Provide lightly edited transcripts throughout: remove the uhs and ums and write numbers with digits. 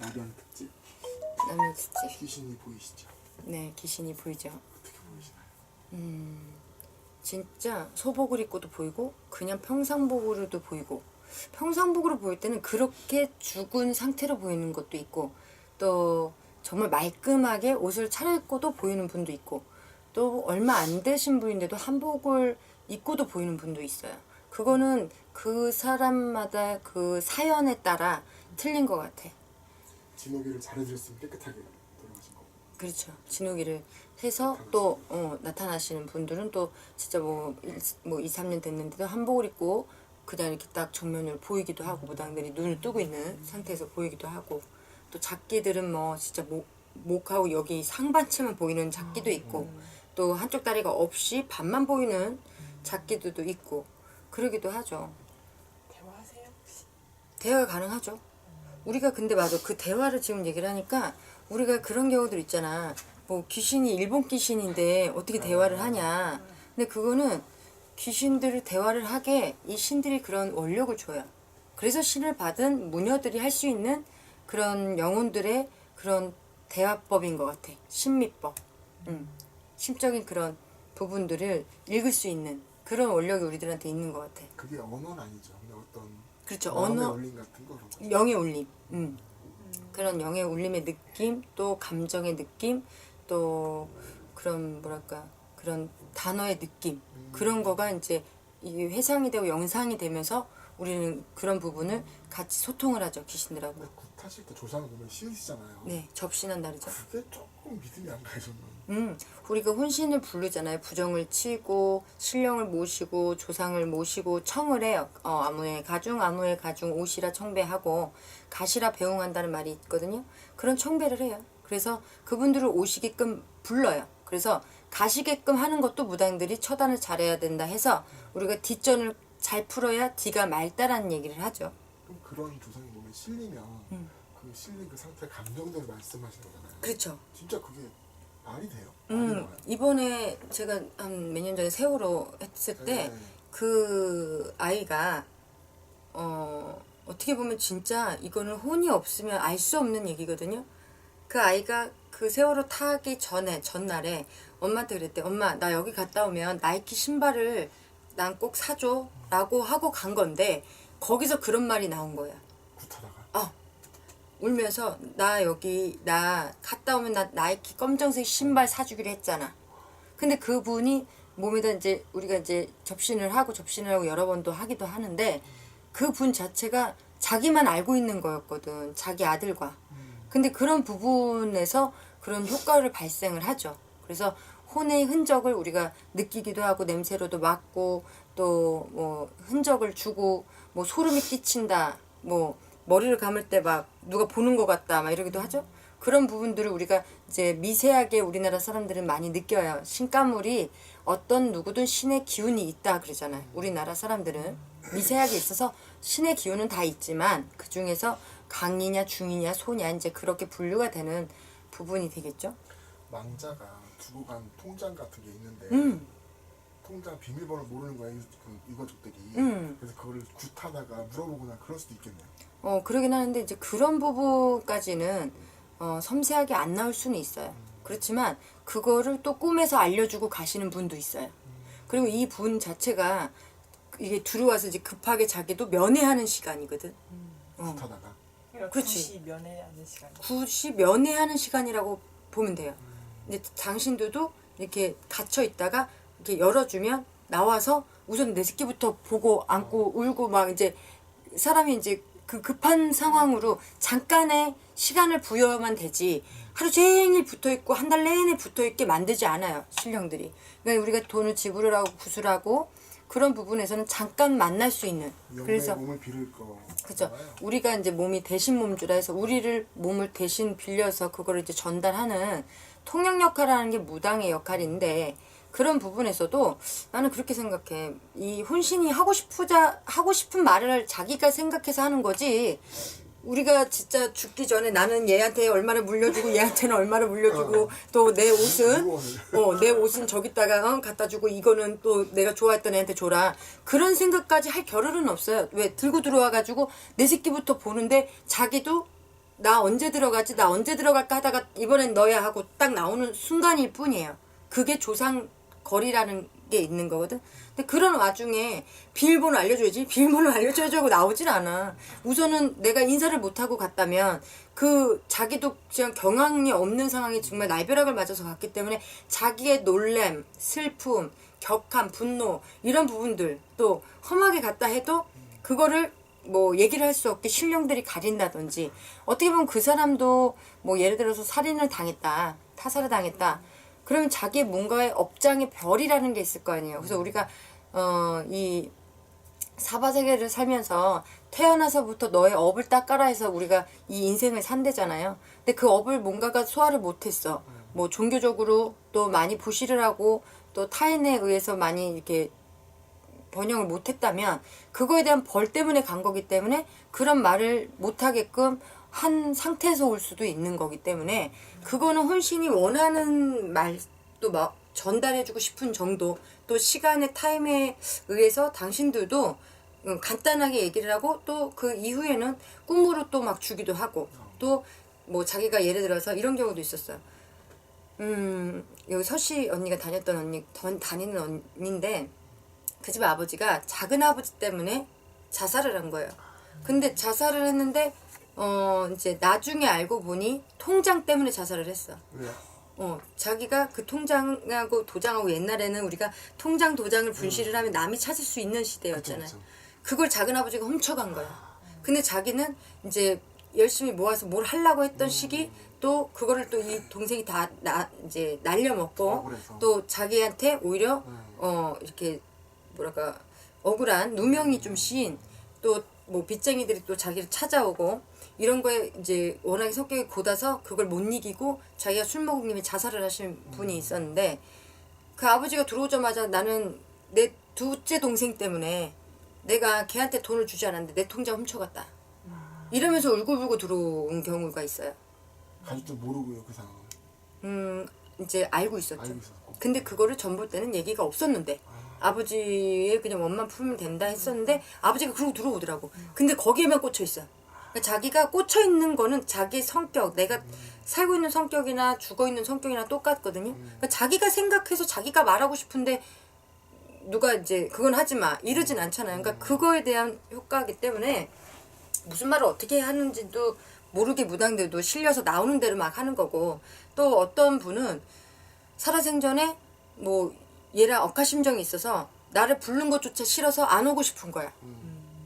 라면 특집. 라면 특집. 귀신이 보이시죠? 네, 귀신이 보이죠. 어떻게 보이시나요? 진짜 소복을 입고도 보이고 그냥 평상복으로도 보이고, 평상복으로 보일 때는 그렇게 죽은 상태로 보이는 것도 있고, 또 정말 말끔하게 옷을 차려입고도 보이는 분도 있고, 또 얼마 안 되신 분인데도 한복을 입고도 보이는 분도 있어요. 그거는 그 사람마다 그 사연에 따라 틀린 것 같아. 진호기를 잘해드렸으면 깨끗하게 돌아가신 거고. 그렇죠. 진호기를 해서 또 나타나시는 분들은 또 진짜 뭐 2, 3년 됐는데도 한복을 입고 그냥 이렇게 딱 정면을 보이기도 하고, 무당들이 눈을 뜨고 있는 상태에서 보이기도 하고, 또 작기들은 뭐 진짜 목하고 여기 상반체만 보이는 작기도 있고, 또 한쪽 다리가 없이 반만 보이는 작기들도 있고 그러기도 하죠. 대화하세요 혹시? 대화가 가능하죠. 우리가 근데 맞아, 그 대화를 지금 얘기를 하니까 우리가 그런 경우들 있잖아. 뭐 귀신이 일본 귀신인데 어떻게 대화를 하냐. 근데 그거는 귀신들을 대화를 하게 이 신들이 그런 원력을 줘요. 그래서 신을 받은 무녀들이 할 수 있는 그런 영혼들의 그런 대화법인 것 같아. 신미법. 심적인 그런 부분들을 읽을 수 있는 그런 원력이 우리들한테 있는 것 같아. 그게 언어는 아니죠. 근데 어떤 그렇죠. 마음의 언어, 울림 같은 거 그런 거죠. 영의 울림. 그런 영의 울림의 느낌, 또 감정의 느낌, 또 그런 뭐랄까 그런 단어의 느낌, 그런 거가 이제 이게 회상이 되고 영상이 되면서 우리는 그런 부분을 같이 소통을 하죠, 귀신들하고. 근데 굿하실 때 조상을 보면 쉬우시잖아요. 네, 접신한 날이죠. 그게 조금 믿음이 안 가요 저는. 우리가 혼신을 부르잖아요. 부정을 치고 신령을 모시고 조상을 모시고 청을 해요. 아무의 가중 오시라 청배하고 가시라 배웅한다는 말이 있거든요. 그런 청배를 해요. 그래서 그분들을 오시게끔 불러요. 그래서 가시게끔 하는 것도 무당들이 처단을 잘해야 된다 해서 우리가 뒷전을 잘 풀어야 뒤가 맑다라는 얘기를 하죠. 그럼 그런 조상이 몸에 실리면 그 실린 그 상태 감정대로 말씀하시는 거잖아요. 그렇죠. 진짜 그게 말이 돼요. 말이 나와요. 이번에 제가 한 몇 년 전에 세월호 했을 때 네. 그 아이가 어떻게 보면 진짜 이거는 혼이 없으면 알 수 없는 얘기거든요. 그 아이가 그 세월호 타기 전날에 엄마한테 그랬대. 엄마, 나 여기 갔다 오면 나이키 신발을 난 꼭 사줘 라고 하고 간 건데 거기서 그런 말이 나온 거야. 굿하다가. 울면서 나 갔다 오면 나 나이키 검정색 신발 사주기로 했잖아. 근데 그분이 몸에다 이제 우리가 이제 접신을 하고 여러 번도 하기도 하는데 그 분 자체가 자기만 알고 있는 거였거든. 자기 아들과. 근데 그런 부분에서 그런 효과를 발생을 하죠. 그래서 혼의 흔적을 우리가 느끼기도 하고 냄새로도 맡고 또 뭐 흔적을 주고 뭐 소름이 끼친다. 뭐 머리를 감을 때 막 누가 보는 것 같다 막 이러기도 하죠. 그런 부분들을 우리가 이제 미세하게 우리나라 사람들은 많이 느껴요. 신가물이 어떤 누구든 신의 기운이 있다 그러잖아요. 우리나라 사람들은 미세하게 있어서 신의 기운은 다 있지만 그 중에서 강이냐 중이냐 소냐 이제 그렇게 분류가 되는 부분이 되겠죠. 망자가 두고 간 통장 같은 게 있는데 통장 비밀번호 모르는 거야 그 유가족들이. 그래서 그거를 굿하다가 물어보거나 그럴 수도 있겠네요. 그러긴 하는데 이제 그런 부분까지는 섬세하게 안 나올 수는 있어요. 그렇지만 그거를 또 꿈에서 알려주고 가시는 분도 있어요. 그리고 이 분 자체가 이게 들어와서 이제 급하게 자기도 면회하는 시간이거든. 굿하다가. 그러니까 그렇지. 굿이 면회하는 시간. 굿이 면회하는 시간이라고 보면 돼요. 이제 당신들도 이렇게 갇혀 있다가 이렇게 열어주면 나와서 우선 내 새끼부터 보고 안고 울고 막 이제 사람이 이제 그 급한 상황으로 잠깐의 시간을 부여만 되지 하루 종일 붙어있고 한 달 내내 붙어있게 만들지 않아요. 신령들이. 그러니까 우리가 돈을 지불을 하고 구술하고 그런 부분에서는 잠깐 만날 수 있는. 그래서 몸을 빌을 거. 그죠. 우리가 이제 몸이 대신 몸주라 해서 우리를 몸을 대신 빌려서 그거를 이제 전달하는 통역 역할을 하는 게 무당의 역할인데 그런 부분에서도 나는 그렇게 생각해. 이 혼신이 하고 싶은 말을 자기가 생각해서 하는 거지. 우리가 진짜 죽기 전에 나는 얘한테 얼마를 물려주고 얘한테는 얼마를 물려주고 또 내 옷은 저기다가 갖다 주고 이거는 또 내가 좋아했던 애한테 줘라. 그런 생각까지 할 겨를은 없어요. 왜 들고 들어와가지고 내 새끼부터 보는데 자기도 나 언제 들어가지? 나 언제 들어갈까 하다가 이번엔 너야 하고 딱 나오는 순간일 뿐이에요. 그게 조상거리라는 게 있는 거거든. 근데 그런 와중에 비밀번호 알려줘야지. 비밀번호 알려줘야지 하고 나오질 않아. 우선은 내가 인사를 못하고 갔다면 그 자기도 그냥 경황이 없는 상황이 정말 날벼락을 맞아서 갔기 때문에 자기의 놀램, 슬픔, 격함, 분노 이런 부분들 또 험하게 갔다 해도 그거를 뭐 얘기를 할 수 없게 신령들이 가린다든지 어떻게 보면 그 사람도 뭐 예를 들어서 살인을 당했다, 타살을 당했다. 그러면 자기의 뭔가의 업장의 별이라는 게 있을 거 아니에요. 그래서 우리가 이 사바세계를 살면서 태어나서부터 너의 업을 닦아라 해서 우리가 이 인생을 산대잖아요. 근데 그 업을 뭔가가 소화를 못했어. 뭐 종교적으로 또 많이 부실을 하고 또 타인에 의해서 많이 이렇게 번영을 못했다면 그거에 대한 벌 때문에 간 거기 때문에 그런 말을 못하게끔 한 상태에서 올 수도 있는 거기 때문에 그거는 혼신이 원하는 말도 막 전달해주고 싶은 정도 또 시간의 타임에 의해서 당신들도 간단하게 얘기를 하고 또 그 이후에는 꿈으로 또 막 주기도 하고 또 뭐 자기가 예를 들어서 이런 경우도 있었어요. 여기 서씨 언니가 다니는 언니인데 그 집 아버지가 작은 아버지 때문에 자살을 한 거예요. 근데 자살을 했는데 이제 나중에 알고 보니 통장 때문에 자살을 했어. 왜요? 자기가 그 통장하고 도장하고 옛날에는 우리가 통장 도장을 분실을 하면 남이 찾을 수 있는 시대였잖아요. 그쵸. 그걸 작은 아버지가 훔쳐간 거야. 근데 자기는 이제 열심히 모아서 뭘 하려고 했던 시기 또 그거를 또 이 동생이 다 이제 날려먹고 억울해서. 또 자기한테 오히려 이렇게 뭐랄까 억울한 누명이 좀 씌인 또 뭐 빚쟁이들이 또 자기를 찾아오고 이런 거에 이제 워낙에 성격이 곧아서 그걸 못 이기고 자기가 술 먹은 김에 자살을 하신 분이 있었는데 그 아버지가 들어오자마자 나는 내 둘째 동생 때문에 내가 걔한테 돈을 주지 않았는데 내 통장 훔쳐갔다. 이러면서 울고불고 들어온 경우가 있어요. 가족들 모르고요 그 상황을. 이제 알고 있었죠. 알고 있었고. 근데 그거를 전볼 때는 얘기가 없었는데 아버지의 그냥 원만 풀면 된다 했었는데 아버지가 그러고 들어오더라고. 근데 거기에만 꽂혀 있어. 그러니까 자기가 꽂혀 있는 거는 자기 성격, 내가 살고 있는 성격이나 죽어 있는 성격이나 똑같거든요. 그러니까 자기가 생각해서 자기가 말하고 싶은데 누가 이제 그건 하지 마 이러진 않잖아요. 그러니까 그거에 대한 효과이기 때문에 무슨 말을 어떻게 하는지도 모르게 무당들도 실려서 나오는 대로 막 하는 거고 또 어떤 분은 살아생전에 뭐 얘랑 억하심정이 있어서 나를 부른 것조차 싫어서 안 오고 싶은 거야.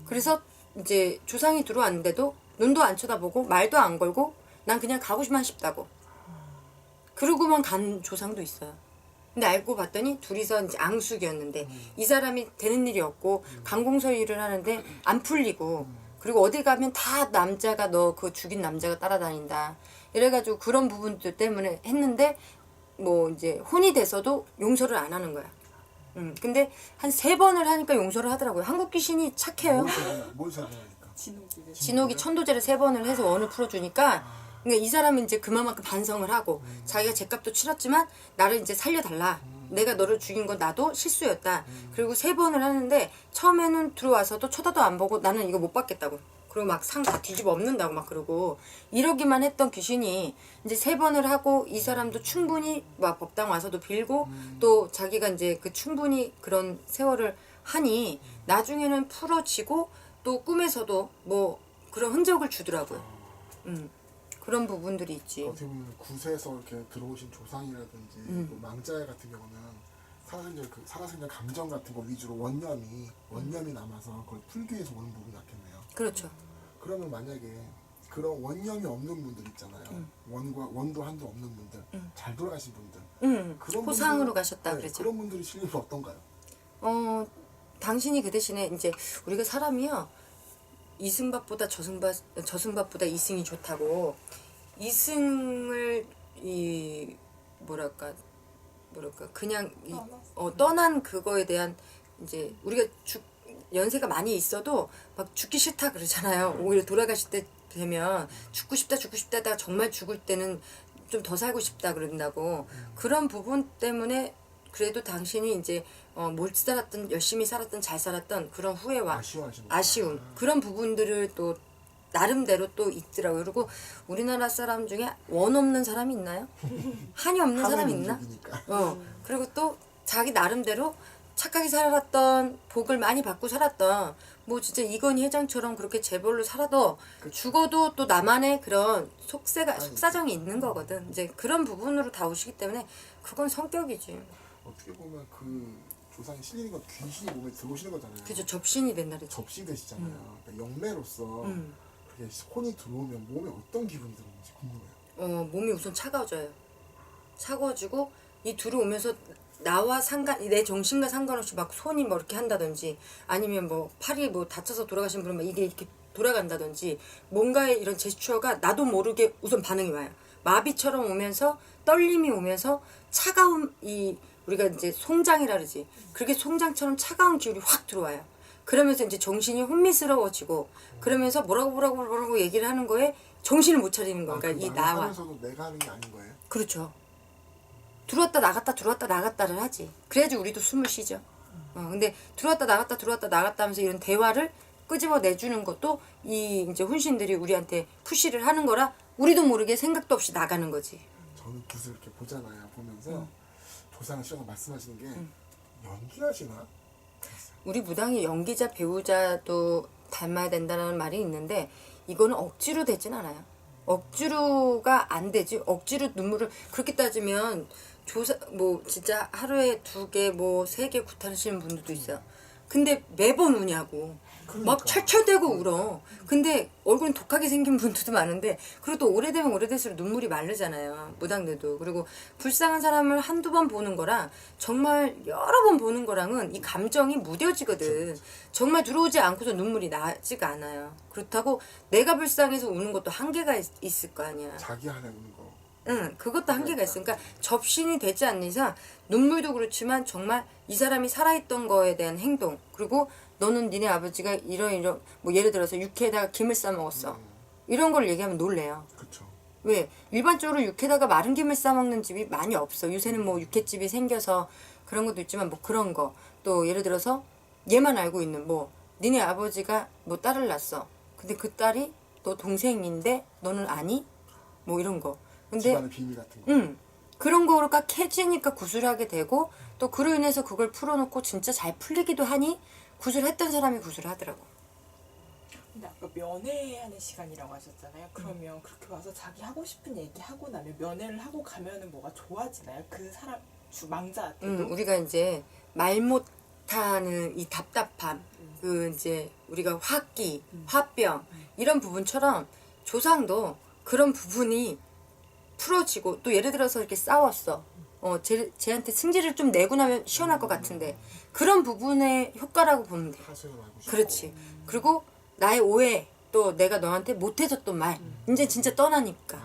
그래서 이제 조상이 들어왔는데도 눈도 안 쳐다보고 말도 안 걸고 난 그냥 가고만 싶다고. 그러고만 간 조상도 있어요. 근데 알고 봤더니 둘이서 이제 앙숙이었는데 이 사람이 되는 일이 없고 관공서 일을 하는데 안 풀리고 그리고 어디 가면 다 남자가 너 그 죽인 남자가 따라다닌다. 이래가지고 그런 부분들 때문에 했는데 뭐 이제 혼이 돼서도 용서를 안 하는 거야. 근데 한 3번을 하니까 용서를 하더라고요. 한국 귀신이 착해요. 뭘 사용하니까. 진옥이래. 진옥이 천도제를 3번을 해서 원을 풀어주니까 그러니까 이 사람은 이제 그만큼 반성을 하고 자기가 죗값도 치렀지만 나를 이제 살려달라. 내가 너를 죽인 건 나도 실수였다. 그리고 3번을 하는데 처음에는 들어와서도 쳐다도 안 보고 나는 이거 못 받겠다고. 그리고 막 상 다 뒤집어 엎는다고 막 그러고 이러기만 했던 귀신이 이제 3번을 하고 이 사람도 충분히 막 법당 와서도 빌고 또 자기가 이제 그 충분히 그런 세월을 하니 나중에는 풀어지고 또 꿈에서도 뭐 그런 흔적을 주더라고요. 그런 부분들이 있지. 어떻게 보면 구세에서 이렇게 들어오신 조상이라든지 뭐 망자의 같은 경우는 살아생전 감정 같은 거 위주로 원념이 남아서 그걸 풀기 위해서 오는 부분이 같겠네요. 그렇죠. 그러면 만약에 그런 원념이 없는 분들 있잖아요. 원도 한도 없는 분들, 잘 돌아가신 분들, 그런 호상으로 분들, 가셨다 그랬죠. 그런 분들이 실력이 어떤가요? 당신이 그 대신에 이제 우리가 사람이요 이승밭보다 저승밭보다 이승이 좋다고 이승을 이 뭐랄까 그냥 떠난 그거에 대한 이제 우리가 연세가 많이 있어도 막 죽기 싫다 그러잖아요. 오히려 돌아가실 때 되면 죽고 싶다 하다가 정말 죽을 때는 좀 더 살고 싶다 그런다고. 그런 부분 때문에 그래도 당신이 이제 못 살았던 열심히 살았던 잘 살았던 그런 후회와 아쉬워하시는 아쉬움 그런 부분들을 또 나름대로 또 있더라고요. 그리고 우리나라 사람 중에 원 없는 사람이 있나요? 한이 없는 사람이 있나? 민족이니까. 그리고 또 자기 나름대로 착하게 살았던, 복을 많이 받고 살았던, 뭐 진짜 이건희 회장처럼 그렇게 재벌로 살아도 죽어도 또 나만의 그런 속사정이 있는 거거든. 이제 그런 부분으로 다 오시기 때문에 그건 성격이지. 어떻게 보면 그 조상이 실리는 건 귀신이 몸에 들어오시는 거잖아요. 그죠. 접신이 된다 그랬지. 접시 되시잖아요. 그러니까 영매로서 그게 혼이 들어오면 몸에 어떤 기분이 들었는지 궁금해요. 몸이 우선 차가워져요. 차가워지고 이 들어오면서 나와 내 정신과 상관없이 막 손이 뭐 이렇게 한다든지 아니면 뭐 팔이 뭐 다쳐서 돌아가신 분은 막 이게 이렇게 돌아간다든지 뭔가의 이런 제스처가 나도 모르게 우선 반응이 와요. 마비처럼 오면서 떨림이 오면서 차가운 이 우리가 이제 송장이라 그러지. 그렇게 송장처럼 차가운 기운이 확 들어와요. 그러면서 이제 정신이 혼미스러워지고 그러면서 뭐라고 얘기를 하는 거에 정신을 못 차리는 거야. 그러니까 이 나와. 하면서도 내가 하는 게 아닌 거예요? 그렇죠. 들어왔다 나갔다를 하지. 그래야지 우리도 숨을 쉬죠. 근데 들어왔다 나갔다 하면서 이런 대화를 끄집어 내주는 것도 이 이제 혼신들이 우리한테 푸시를 하는 거라 우리도 모르게 생각도 없이 나가는 거지. 저는 붓을 이렇게 보잖아요. 보면서 조상 씨가 말씀하시는 게 연기하시나? 우리 무당이 연기자 배우자도 닮아야 된다는 말이 있는데 이거는 억지로 되진 않아요. 억지로가 안 되지. 억지로 눈물을 그렇게 따지면 뭐 진짜 하루에 2개 뭐 3개 구타하시는 분들도 있어요. 근데 매번 우냐고. 막 철철대고 울어. 근데 얼굴은 독하게 생긴 분들도 많은데 그리고 또 오래되면 오래될수록 눈물이 마르잖아요. 무당들도. 그리고 불쌍한 사람을 한두 번 보는 거랑 정말 여러 번 보는 거랑은 이 감정이 무뎌지거든. 정말 들어오지 않고서 눈물이 나지가 않아요. 그렇다고 내가 불쌍해서 우는 것도 한계가 있을 거 아니야. 자기 안에 우는 거. 응, 그것도 한계가 있으니까 접신이 되지 않는 이상 눈물도 그렇지만 정말 이 사람이 살아있던 거에 대한 행동 그리고 너는 니네 아버지가 이런 뭐 예를 들어서 육회에다가 김을 싸 먹었어. 이런 걸 얘기하면 놀래요. 그렇죠. 왜? 일반적으로 육회에다가 마른 김을 싸 먹는 집이 많이 없어. 요새는 뭐 육회집이 생겨서 그런 것도 있지만 뭐 그런 거. 또 예를 들어서 얘만 알고 있는 뭐 니네 아버지가 뭐 딸을 낳았어. 근데 그 딸이 너 동생인데 너는 아니? 뭐 이런 거. 근데 집안의 비밀 같은 거. 그런 거가 캐지니까 구술하게 되고 또 그로 인해서 그걸 풀어놓고 진짜 잘 풀리기도 하니 구술했던 사람이 구술하더라고. 근데 아까 면회하는 시간이라고 하셨잖아요. 그러면 그렇게 와서 자기 하고 싶은 얘기 하고 나면 면회를 하고 가면은 뭐가 좋아지나요? 그 사람 망자한테도? 우리가 이제 말 못하는 이 답답함, 그 이제 우리가 화기, 화병 이런 부분처럼 조상도 그런 부분이 풀어지고 또 예를 들어서 이렇게 싸웠어. 쟤한테 승질을 좀 내고 나면 시원할 것 같은데 그런 부분의 효과라고 보면 돼. 하소연하고 싶고. 그렇지. 그리고 나의 오해 또 내가 너한테 못해줬던 말 이제 진짜 떠나니까.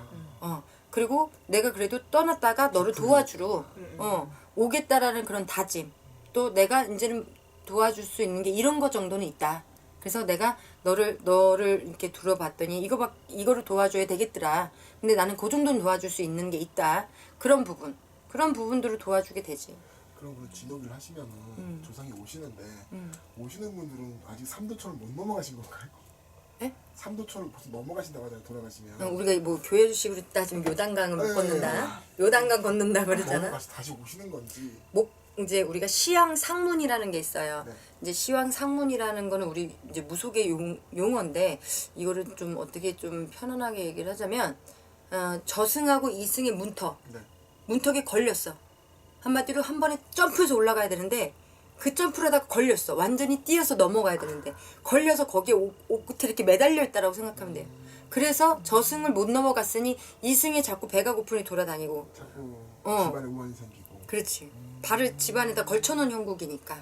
그리고 내가 그래도 떠났다가 너를 도와주러 오겠다라는 그런 다짐. 또 내가 이제는 도와줄 수 있는 게 이런 거 정도는 있다. 그래서 내가 너를 이렇게 둘러봤더니 이거를 도와줘야 되겠더라. 근데 나는 그 정도는 도와줄 수 있는 게 있다. 그런 부분들을 도와주게 되지. 그럼 그 진업을 하시면은 조상이 오시는데 오시는 분들은 아직 삼도천을 못 넘어가신 건가요? 에? 삼도천을 벌써 넘어가신다고 하잖아요. 돌아가시면. 우리가 뭐 교회식으로 따지면 요단강을 못 네. 걷는다. 요단강 걷는다 그러잖아. 넘어가시 다시 오시는 건지. 이제 우리가 시황 상문이라는 게 있어요. 네. 이제 시황 상문이라는 거는 우리 이제 무속의 용어인데 이거를 좀 어떻게 좀 편안하게 얘기를 하자면 저승하고 이승의 네. 문턱에 걸렸어. 한마디로 한 번에 점프해서 올라가야 되는데 그 점프를 하다가 걸렸어. 완전히 뛰어서 넘어가야 되는데 걸려서 거기에 옷 끝에 이렇게 매달려 있다라고 생각하면 돼요. 그래서 저승을 못 넘어갔으니 이승에 자꾸 배가 고프니 돌아다니고 자꾸 어. 집안에 우환이 생기고. 그렇지. 발을 집안에다 걸쳐놓은 형국이니까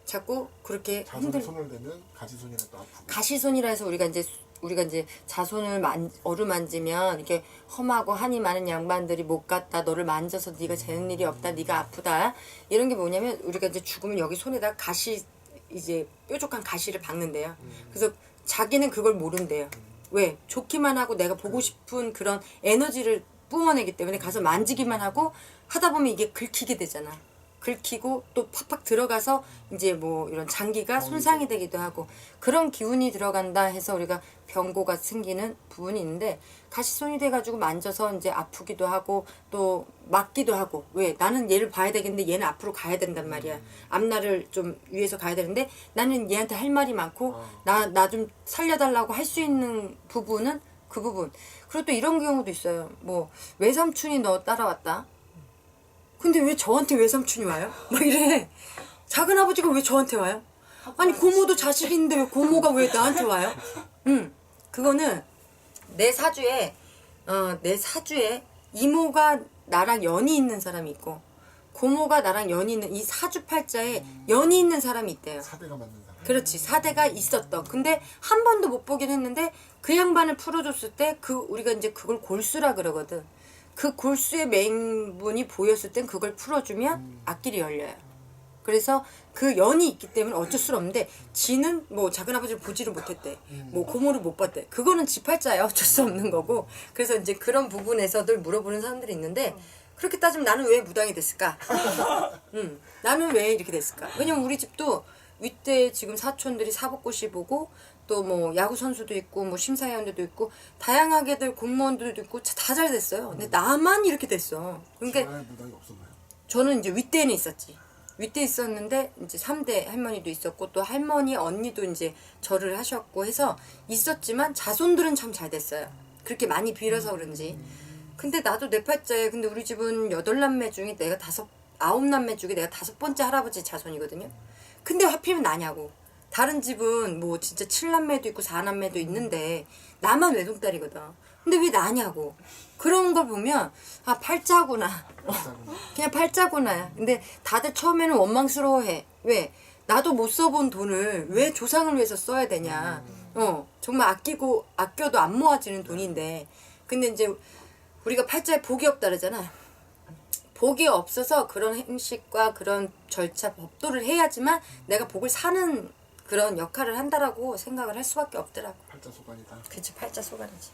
자꾸 그렇게 자손에 손을 대면 가시손이라 또 아프고. 가시손이라 해서 우리가 이제 자손을 어루만지면 이렇게 험하고 한이 많은 양반들이 못 갔다 너를 만져서 네가 재는 일이 없다 네가 아프다 이런 게 뭐냐면 우리가 이제 죽으면 여기 손에다 가시 이제 뾰족한 가시를 박는데요. 그래서 자기는 그걸 모른대요. 왜? 좋기만 하고 내가 보고 싶은 그런 에너지를 뿜어내기 때문에 가서 만지기만 하고 하다 보면 이게 긁히게 되잖아. 긁히고 또 팍팍 들어가서 이제 뭐 이런 장기가 손상이 되기도 하고 그런 기운이 들어간다 해서 우리가 병고가 생기는 부분이 있는데 가시손이 돼가지고 만져서 이제 아프기도 하고 또 맞기도 하고 왜 나는 얘를 봐야 되겠는데 얘는 앞으로 가야 된단 말이야. 앞날을 좀 위해서 가야 되는데 나는 얘한테 할 말이 많고 나 좀 살려달라고 할 수 있는 부분은 그 부분. 그리고 또 이런 경우도 있어요. 뭐 외삼촌이 너 따라왔다. 근데 왜 저한테 외삼촌이 와요? 막 이래. 작은아버지가 왜 저한테 와요? 아니 고모도 자식 있는데 왜 고모가 왜 나한테 와요? 그거는 내 사주에 이모가 나랑 연이 있는 사람이 있고 고모가 나랑 연이 있는 이 사주팔자에 연이 있는 사람이 있대요. 사대가 맞는 사람. 그렇지. 사대가 있었던. 근데 한 번도 못 보긴 했는데 그 양반을 풀어줬을 때 우리가 이제 그걸 골수라 그러거든. 그 골수의 맹분이 보였을 땐 그걸 풀어주면 앞길이 열려요. 그래서 그 연이 있기 때문에 어쩔 수 없는데 지는 뭐 작은아버지를 보지를 못했대. 뭐 고모를 못 봤대. 그거는 지팔자야. 어쩔 수 없는 거고. 그래서 이제 그런 부분에서들 물어보는 사람들이 있는데 그렇게 따지면 나는 왜 무당이 됐을까? 나는 왜 이렇게 됐을까? 왜냐면 우리 집도 윗대 지금 사촌들이 사법고시 보고 또 뭐 야구 선수도 있고 뭐 심사위원들도 있고 다양하게들 공무원들도 있고 다 잘 됐어요. 근데 나만 이렇게 됐어. 그러니까 집안에 무당이 없었나요? 저는 이제 윗대에는 있었지. 윗대 있었는데 이제 3대 할머니도 있었고 또 할머니 언니도 이제 절을 하셨고 해서 있었지만 자손들은 참 잘 됐어요. 그렇게 많이 빌어서 그런지. 근데 나도 내 팔자에 근데 우리 집은 8남매 중에 내가 9남매 중에 내가 5번째 할아버지 자손이거든요. 근데 하필이면 나냐고. 다른 집은 뭐 진짜 7남매도 있고 4남매도 있는데 나만 외동딸이거든. 근데 왜 나냐고. 그런 걸 보면 아 팔자구나. 그냥 팔자구나. 근데 다들 처음에는 원망스러워해. 왜? 나도 못 써본 돈을 왜 조상을 위해서 써야 되냐. 정말 아껴도 안 모아지는 돈인데. 근데 이제 우리가 팔자에 복이 없다 그러잖아. 복이 없어서 그런 행식과 그런 절차, 법도를 해야지만 내가 복을 사는 그런 역할을 한다라고 생각을 할 수밖에 없더라고. 팔자 소관이다. 그치, 팔자 소관이지.